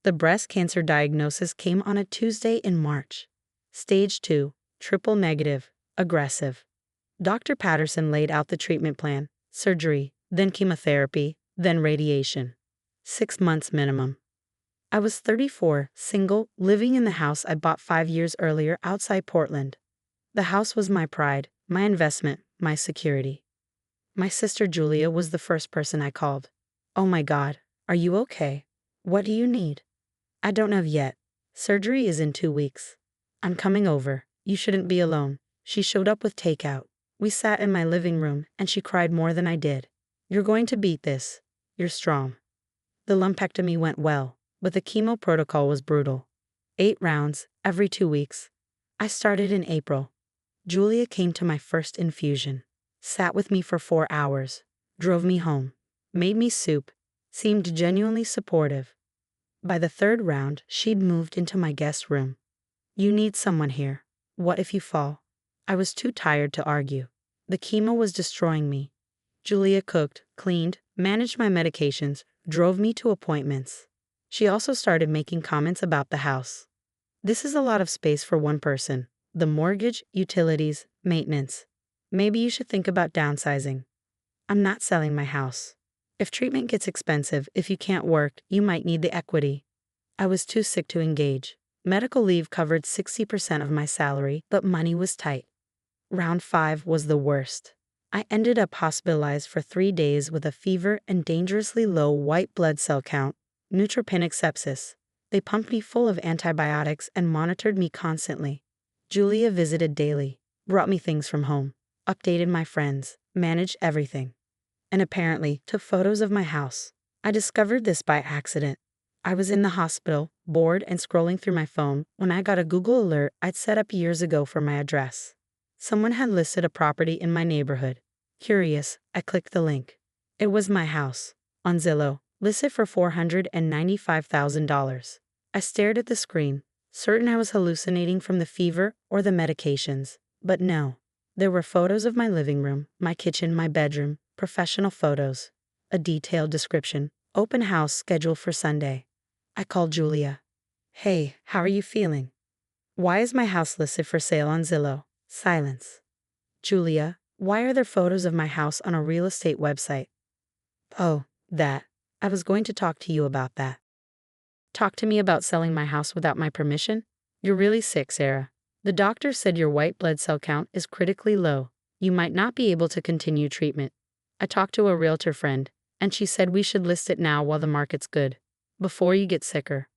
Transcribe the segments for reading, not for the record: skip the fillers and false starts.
The breast cancer diagnosis came on a Tuesday in March. Stage 2, triple negative, aggressive. Dr. Patterson laid out the treatment plan: surgery, then chemotherapy, then radiation. 6 months minimum. I was 34, single, living in the house I bought 5 years earlier outside Portland. The house was my pride, my investment, my security. My sister Julia was the first person I called. "Oh my God, are you okay? What do you need?" "I don't know yet. Surgery is in 2 weeks. I'm coming over. You shouldn't be alone." She showed up with takeout. We sat in my living room and she cried more than I did. "You're going to beat this. You're strong." The lumpectomy went well, but the chemo protocol was brutal. 8 rounds, every 2 weeks. I started in April. Julia came to my first infusion, sat with me for 4 hours, drove me home, made me soup, seemed genuinely supportive. By the 3rd round, she'd moved into my guest room. "You need someone here. What if you fall?" I was too tired to argue. The chemo was destroying me. Julia cooked, cleaned, managed my medications, drove me to appointments. She also started making comments about the house. "This is a lot of space for one person. The mortgage, utilities, maintenance. Maybe you should think about downsizing." "I'm not selling my house. If treatment gets expensive, if you can't work, you might need the equity." I was too sick to engage. Medical leave covered 60% of my salary, but money was tight. Round 5 was the worst. I ended up hospitalized for 3 days with a fever and dangerously low white blood cell count, neutropenic sepsis. They pumped me full of antibiotics and monitored me constantly. Julia visited daily, brought me things from home, updated my friends, managed everything, and apparently took photos of my house. I discovered this by accident. I was in the hospital, bored and scrolling through my phone, when I got a Google alert I'd set up years ago for my address. Someone had listed a property in my neighborhood. Curious, I clicked the link. It was my house, on Zillow, listed for $495,000. I stared at the screen, certain I was hallucinating from the fever or the medications. But no. There were photos of my living room, my kitchen, my bedroom, professional photos, a detailed description, open house scheduled for Sunday. I called Julia. "Hey, how are you feeling? Why is my house listed for sale on Zillow?" Silence. "Julia, why are there photos of my house on a real estate website?" "Oh, that. I was going to talk to you about that." "Talk to me about selling my house without my permission? You're really sick, Sarah. The doctor said your white blood cell count is critically low. You might not be able to continue treatment. I talked to a realtor friend, and she said we should list it now while the market's good. Before you get sicker."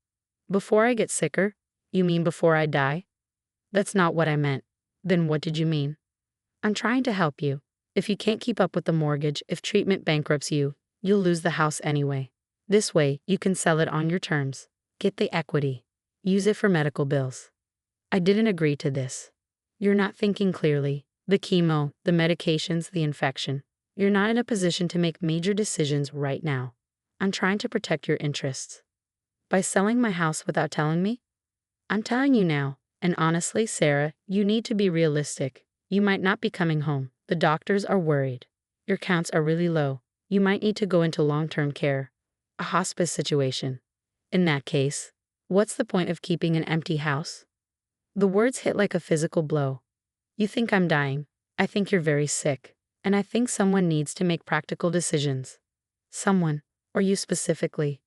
"Before I get sicker? You mean before I die?" "That's not what I meant." "Then what did you mean?" "I'm trying to help you. If you can't keep up with the mortgage, if treatment bankrupts you, you'll lose the house anyway. This way, you can sell it on your terms. Get the equity. Use it for medical bills." I didn't agree to this. "You're not thinking clearly. The chemo, the medications, the infection. You're not in a position to make major decisions right now. I'm trying to protect your interests." "By selling my house without telling me?" "I'm telling you now. And honestly, Sarah, you need to be realistic. You might not be coming home. The doctors are worried. Your counts are really low. You might need to go into long-term care, a hospice situation. In that case, what's the point of keeping an empty house?" The words hit like a physical blow. "You think I'm dying. I think you're very sick. And I think someone needs to make practical decisions." "Someone, or you specifically?"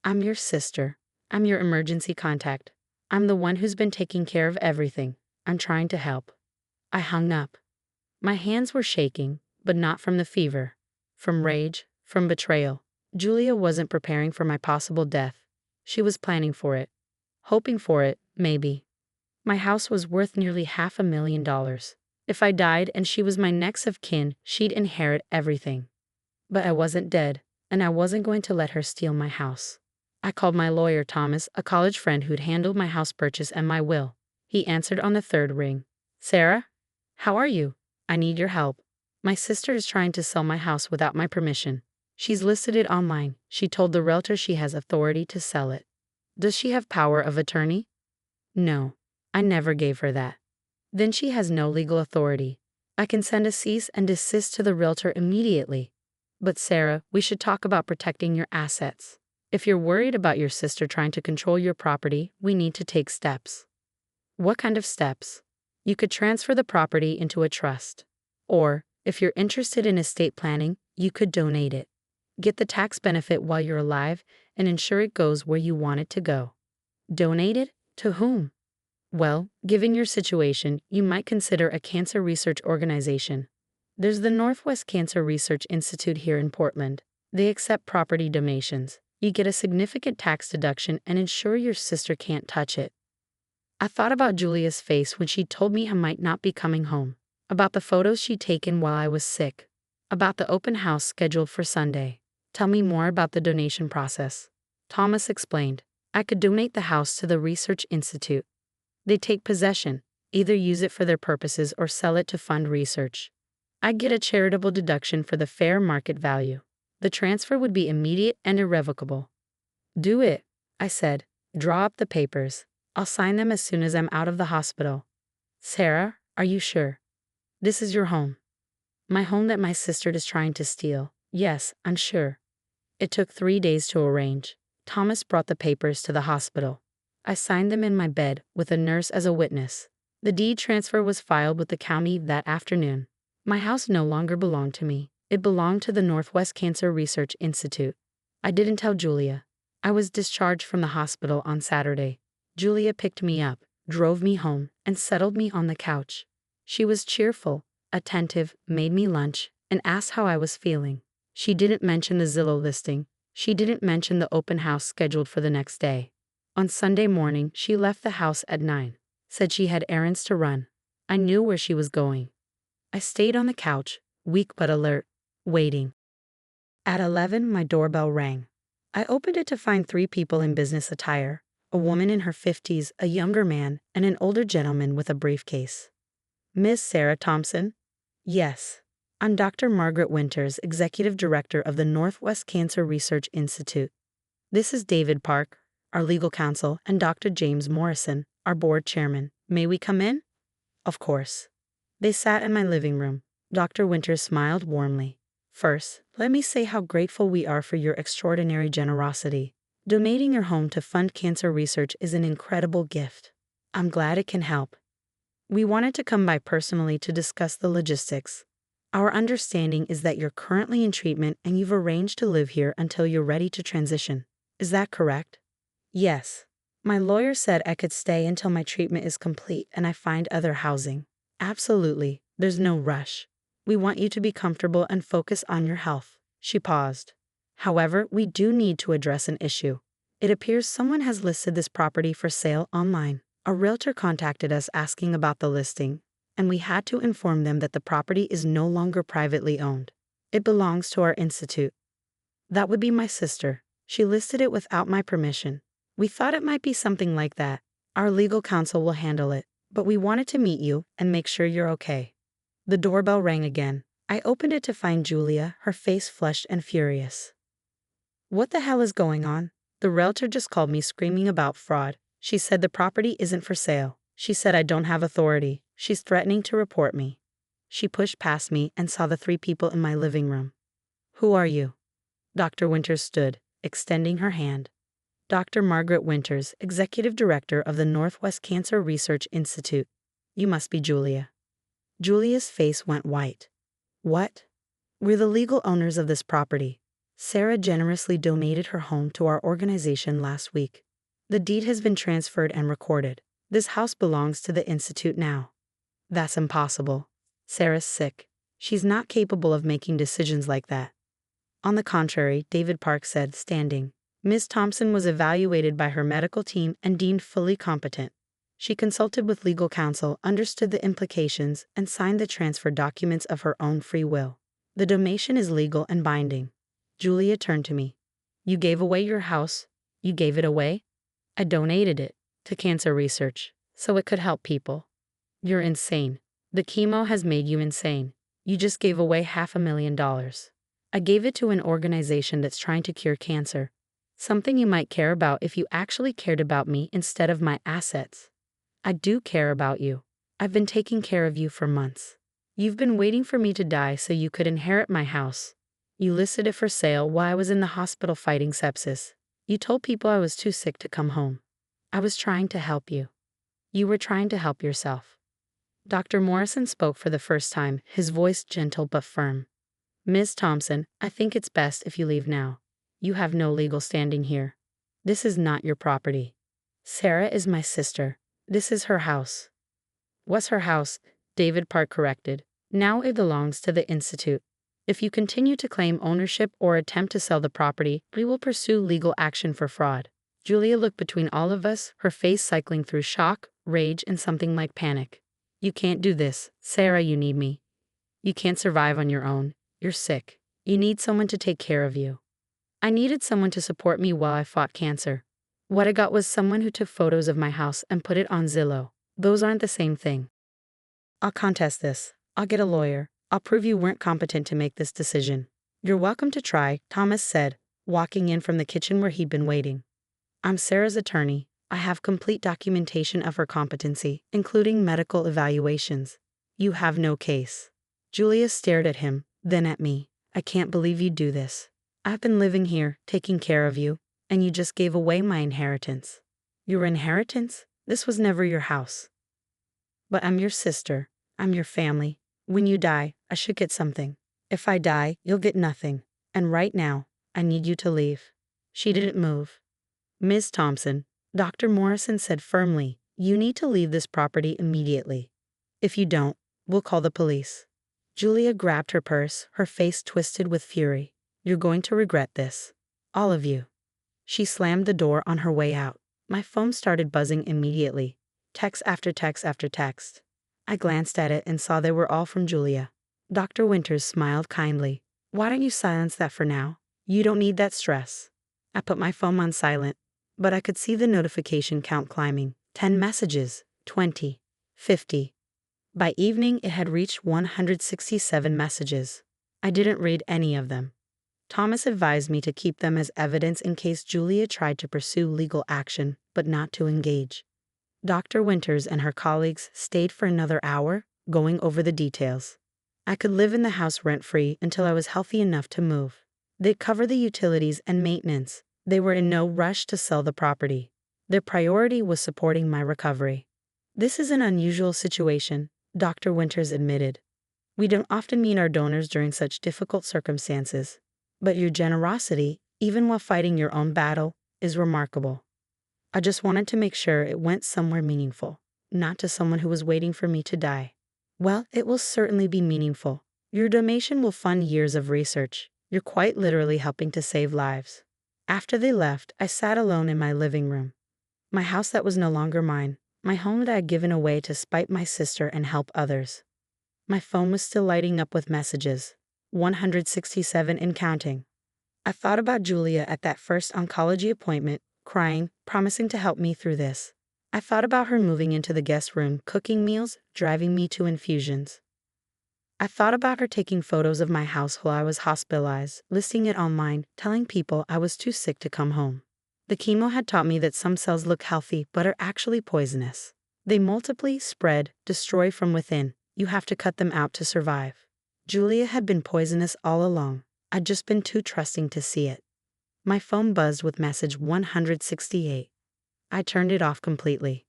"I'm your sister. I'm your emergency contact. I'm the one who's been taking care of everything. I'm trying to help." I hung up. My hands were shaking, but not from the fever. From rage, from betrayal. Julia wasn't preparing for my possible death. She was planning for it. Hoping for it, maybe. My house was worth nearly $500,000. If I died and she was my next of kin, she'd inherit everything. But I wasn't dead, and I wasn't going to let her steal my house. I called my lawyer Thomas, a college friend who'd handled my house purchase and my will. He answered on the 3rd ring. "Sarah? How are you? I need your help. My sister is trying to sell my house without my permission. She's listed it online. She told the realtor she has authority to sell it." "Does she have power of attorney?" "No, I never gave her that." "Then she has no legal authority. I can send a cease and desist to the realtor immediately." "But Sarah, we should talk about protecting your assets." If you're worried about your sister trying to control your property, we need to take steps. What kind of steps? You could transfer the property into a trust. Or, if you're interested in estate planning, you could donate it. Get the tax benefit while you're alive and ensure it goes where you want it to go. Donate it? To whom? Well, given your situation, you might consider a cancer research organization. There's the Northwest Cancer Research Institute here in Portland. They accept property donations. You get a significant tax deduction and ensure your sister can't touch it. I thought about Julia's face when she told me I might not be coming home, about the photos she'd taken while I was sick, about the open house scheduled for Sunday. Tell me more about the donation process. Thomas explained. I could donate the house to the Research Institute. They take possession, either use it for their purposes or sell it to fund research. I get a charitable deduction for the fair market value. The transfer would be immediate and irrevocable. Do it, I said. Draw up the papers. I'll sign them as soon as I'm out of the hospital. Sarah, are you sure? This is your home. My home that my sister is trying to steal. Yes, I'm sure. It took 3 days to arrange. Thomas brought the papers to the hospital. I signed them in my bed, with a nurse as a witness. The deed transfer was filed with the county that afternoon. My house no longer belonged to me. It belonged to the Northwest Cancer Research Institute. I didn't tell Julia. I was discharged from the hospital on Saturday. Julia picked me up, drove me home, and settled me on the couch. She was cheerful, attentive, made me lunch, and asked how I was feeling. She didn't mention the Zillow listing. She didn't mention the open house scheduled for the next day. On Sunday morning, she left the house at 9. Said she had errands to run. I knew where she was going. I stayed on the couch, weak but alert, waiting. At 11, my doorbell rang. I opened it to find 3 people in business attire, a woman in her 50s, a younger man, and an older gentleman with a briefcase. Miss Sarah Thompson? Yes. I'm Dr. Margaret Winters, Executive Director of the Northwest Cancer Research Institute. This is David Park, our legal counsel, and Dr. James Morrison, our board chairman. May we come in? Of course. They sat in my living room. Dr. Winters smiled warmly. First, let me say how grateful we are for your extraordinary generosity. Donating your home to fund cancer research is an incredible gift. I'm glad it can help. We wanted to come by personally to discuss the logistics. Our understanding is that you're currently in treatment and you've arranged to live here until you're ready to transition. Is that correct? Yes. My lawyer said I could stay until my treatment is complete and I find other housing. Absolutely. There's no rush. We want you to be comfortable and focus on your health. She paused. However, we do need to address an issue. It appears someone has listed this property for sale online. A realtor contacted us asking about the listing, and we had to inform them that the property is no longer privately owned. It belongs to our institute. That would be my sister. She listed it without my permission. We thought it might be something like that. Our legal counsel will handle it, but we wanted to meet you and make sure you're okay. The doorbell rang again. I opened it to find Julia, her face flushed and furious. What the hell is going on? The realtor just called me screaming about fraud. She said the property isn't for sale. She said I don't have authority. She's threatening to report me. She pushed past me and saw the 3 people in my living room. Who are you? Dr. Winters stood, extending her hand. Dr. Margaret Winters, Executive Director of the Northwest Cancer Research Institute. You must be Julia. Julia's face went white. What? We're the legal owners of this property. Sarah generously donated her home to our organization last week. The deed has been transferred and recorded. This house belongs to the institute now. That's impossible. Sarah's sick. She's not capable of making decisions like that. On the contrary, David Park said, standing. Ms. Thompson was evaluated by her medical team and deemed fully competent. She consulted with legal counsel, understood the implications, and signed the transfer documents of her own free will. The donation is legal and binding. Julia turned to me. You gave away your house? You gave it away? I donated it to cancer research so it could help people. You're insane. The chemo has made you insane. You just gave away $500,000. I gave it to an organization that's trying to cure cancer. Something you might care about if you actually cared about me instead of my assets. I do care about you. I've been taking care of you for months. You've been waiting for me to die so you could inherit my house. You listed it for sale while I was in the hospital fighting sepsis. You told people I was too sick to come home. I was trying to help you. You were trying to help yourself. Dr. Morrison spoke for the first time, his voice gentle but firm. Ms. Thompson, I think it's best if you leave now. You have no legal standing here. This is not your property. Sarah is my sister. This is her house. Was her house, David Park corrected. Now it belongs to the Institute. If you continue to claim ownership or attempt to sell the property, we will pursue legal action for fraud. Julia looked between all of us, her face cycling through shock, rage, and something like panic. You can't do this. Sarah, you need me. You can't survive on your own. You're sick. You need someone to take care of you. I needed someone to support me while I fought cancer. What I got was someone who took photos of my house and put it on Zillow. Those aren't the same thing. I'll contest this. I'll get a lawyer. I'll prove you weren't competent to make this decision. You're welcome to try, Thomas said, walking in from the kitchen where he'd been waiting. I'm Sarah's attorney. I have complete documentation of her competency, including medical evaluations. You have no case. Julia stared at him, then at me. I can't believe you'd do this. I've been living here, taking care of you, and you just gave away my inheritance. Your inheritance? This was never your house. But I'm your sister. I'm your family. When you die, I should get something. If I die, you'll get nothing. And right now, I need you to leave. She didn't move. Ms. Thompson, Dr. Morrison said firmly, you need to leave this property immediately. If you don't, we'll call the police. Julia grabbed her purse, her face twisted with fury. You're going to regret this. All of you. She slammed the door on her way out. My phone started buzzing immediately. Text after text after text. I glanced at it and saw they were all from Julia. Dr. Winters smiled kindly. Why don't you silence that for now? You don't need that stress. I put my phone on silent, but I could see the notification count climbing. 10 messages, 20, 50. By evening, it had reached 167 messages. I didn't read any of them. Thomas advised me to keep them as evidence in case Julia tried to pursue legal action, but not to engage. Dr. Winters and her colleagues stayed for another hour, going over the details. I could live in the house rent-free until I was healthy enough to move. They'd cover the utilities and maintenance. They were in no rush to sell the property. Their priority was supporting my recovery. This is an unusual situation, Dr. Winters admitted. We don't often meet our donors during such difficult circumstances. But your generosity, even while fighting your own battle, is remarkable. I just wanted to make sure it went somewhere meaningful, not to someone who was waiting for me to die. Well, it will certainly be meaningful. Your donation will fund years of research. You're quite literally helping to save lives. After they left, I sat alone in my living room. My house that was no longer mine, my home that I had given away to spite my sister and help others. My phone was still lighting up with messages, 167 and counting. I thought about Julia at that first oncology appointment, crying, promising to help me through this. I thought about her moving into the guest room, cooking meals, driving me to infusions. I thought about her taking photos of my house while I was hospitalized, listing it online, telling people I was too sick to come home. The chemo had taught me that some cells look healthy but are actually poisonous. They multiply, spread, destroy from within. You have to cut them out to survive. Julia had been poisonous all along. I'd just been too trusting to see it. My phone buzzed with message 168. I turned it off completely.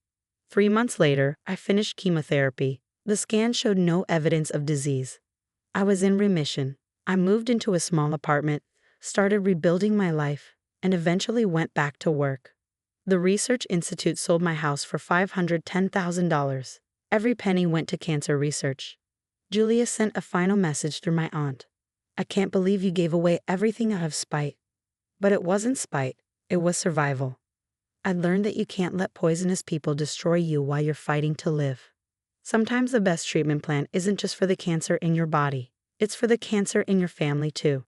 3 months later, I finished chemotherapy. The scan showed no evidence of disease. I was in remission. I moved into a small apartment, started rebuilding my life, and eventually went back to work. The Research Institute sold my house for $510,000. Every penny went to cancer research. Julia sent a final message through my aunt. I can't believe you gave away everything out of spite. But it wasn't spite, it was survival. I learned that you can't let poisonous people destroy you while you're fighting to live. Sometimes the best treatment plan isn't just for the cancer in your body, it's for the cancer in your family too.